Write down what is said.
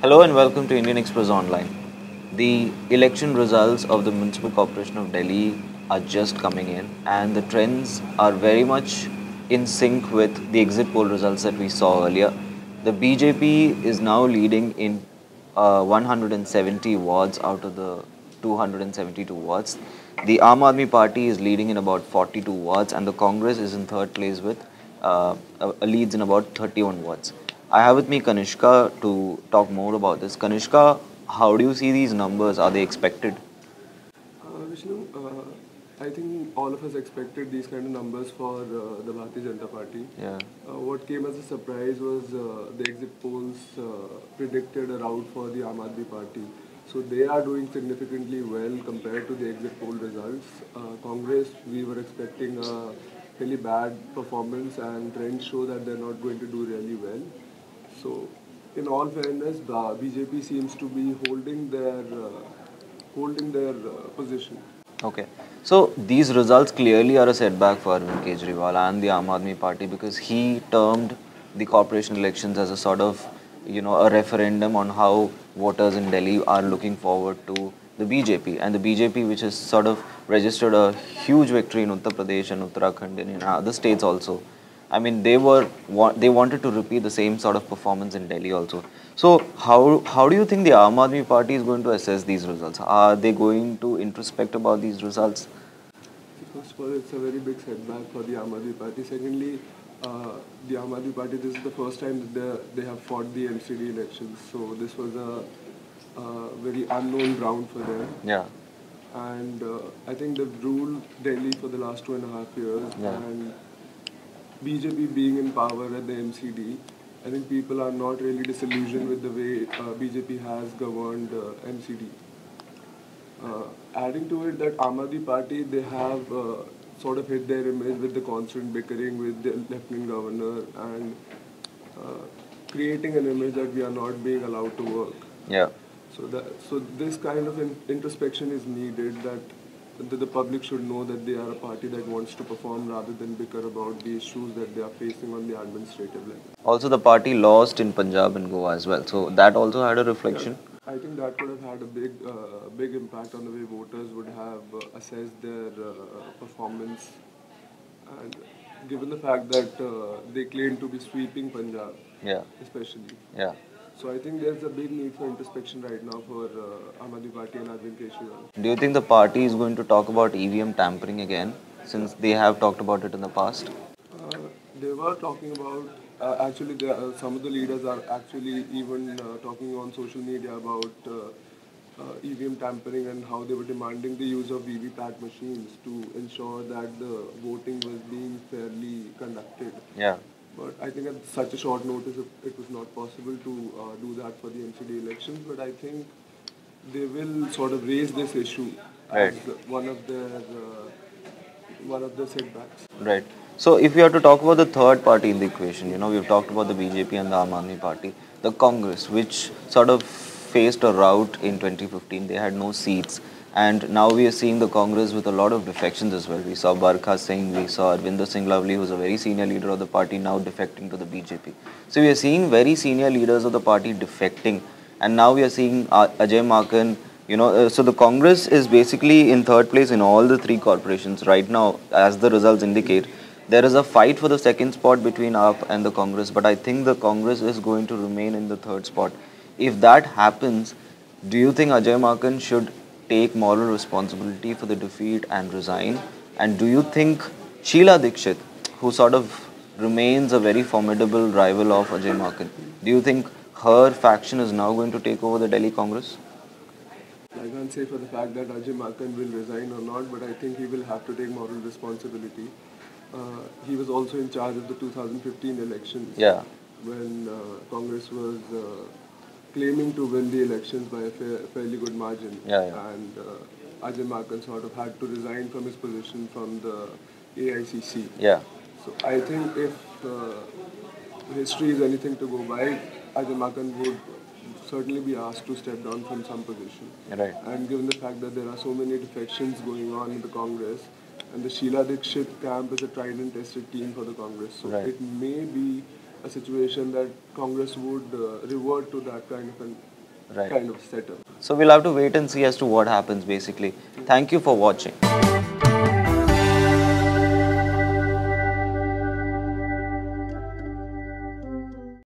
Hello and welcome to Indian Express Online. The election results of the Municipal Corporation of Delhi are just coming in, and the trends are very much in sync with the exit poll results that we saw earlier. The BJP is now leading in 170 wards out of the 272 wards. The Aam Aadmi Party is leading in about 42 wards, and the Congress is in third place with leads in about 31 wards. I have with me Kanishka to talk more about this. Kanishka, how do you see these numbers? Are they expected? Vishnu, I think all of us expected these kind of numbers for the Bharatiya Janata Party. Yeah. What came as a surprise was the exit polls predicted a rout for the Aam Aadmi Party. So they are doing significantly well compared to the exit poll results. Congress, we were expecting a really bad performance, and trends show that they're not going to do really well. So, in all fairness, the BJP seems to be holding their position. Okay. So these results clearly are a setback for Arvind Kejriwal and the Aam Aadmi Party because he termed the corporation elections as a sort of, a referendum on how voters in Delhi are looking forward to the BJP. And the BJP, which has sort of registered a huge victory in Uttar Pradesh and Uttarakhand and in other states also. I mean, they wanted to repeat the same sort of performance in Delhi also. So how do you think the Aam Aadmi Party is going to assess these results? Are they going to introspect about these results? First of all, it's a very big setback for the Aam Aadmi Party. Secondly, the Aam Aadmi Party, this is the first time that they have fought the MCD elections. So this was a very unknown ground for them. Yeah. And I think they've ruled Delhi for the last 2.5 years. Yeah. And BJP being in power at the MCD, I think people are not really disillusioned with the way BJP has governed MCD. Adding to it that Aam Aadmi Party, they have sort of hit their image with the constant bickering with the Lieutenant Governor and uh, creating an image that we are not being allowed to work. Yeah. So this kind of introspection is needed, that the public should know that they are a party that wants to perform rather than bicker about the issues that they are facing on the administrative level. Also, the party lost in Punjab and Goa as well. So that also had a reflection. I think that could have had a big impact on the way voters would have assessed their performance, and given the fact that they claim to be sweeping Punjab, Yeah. especially. Yeah. So I think there's a big need for introspection right now for Aam Aadmi Party and Arvind Kejriwal. Do you think the party is going to talk about EVM tampering again, since they have talked about it in the past? Uh, they were talking about, actually, some of the leaders are actually even talking on social media about EVM tampering and how they were demanding the use of VVPAT machines to ensure that the voting was being fairly conducted. Yeah. But I think at such a short notice, it was not possible to do that for the MCD elections. But I think they will sort of raise this issue as Right. one of the setbacks. Right. So if we have to talk about the third party in the equation, we've talked about the BJP and the Aam Aadmi Party, the Congress, which sort of faced a rout in 2015. They had no seats. And now we are seeing the Congress with a lot of defections as well. We saw Barkha Singh, we saw Arvinder Singh Lovely, who's a very senior leader of the party, now defecting to the BJP. So we are seeing very senior leaders of the party defecting. And now we are seeing Ajay Makan, so the Congress is basically in third place in all the three corporations right now, as the results indicate. There is a fight for the second spot between AAP and the Congress, but I think the Congress is going to remain in the third spot. If that happens, do you think Ajay Makan should take moral responsibility for the defeat and resign? And do you think Sheila Dikshit, who sort of remains a very formidable rival of Ajay Makan, do you think her faction is now going to take over the Delhi Congress? I can't say for the fact that Ajay Makan will resign or not, but I think he will have to take moral responsibility. He was also in charge of the 2015 elections, Yeah. when Congress was claiming to win the elections by a fairly good margin. Yeah, yeah. And Ajay Makan sort of had to resign from his position from the AICC. Yeah. So I think if history is anything to go by, Ajay Makan would certainly be asked to step down from some position. Right. And given the fact that there are so many defections going on in the Congress, and the Sheila Dikshit camp is a tried and tested team for the Congress, so Right. it may be a situation that Congress would revert to that kind of an Right. kind of setup. So we'll have to wait and see as to what happens basically. Thank you for watching.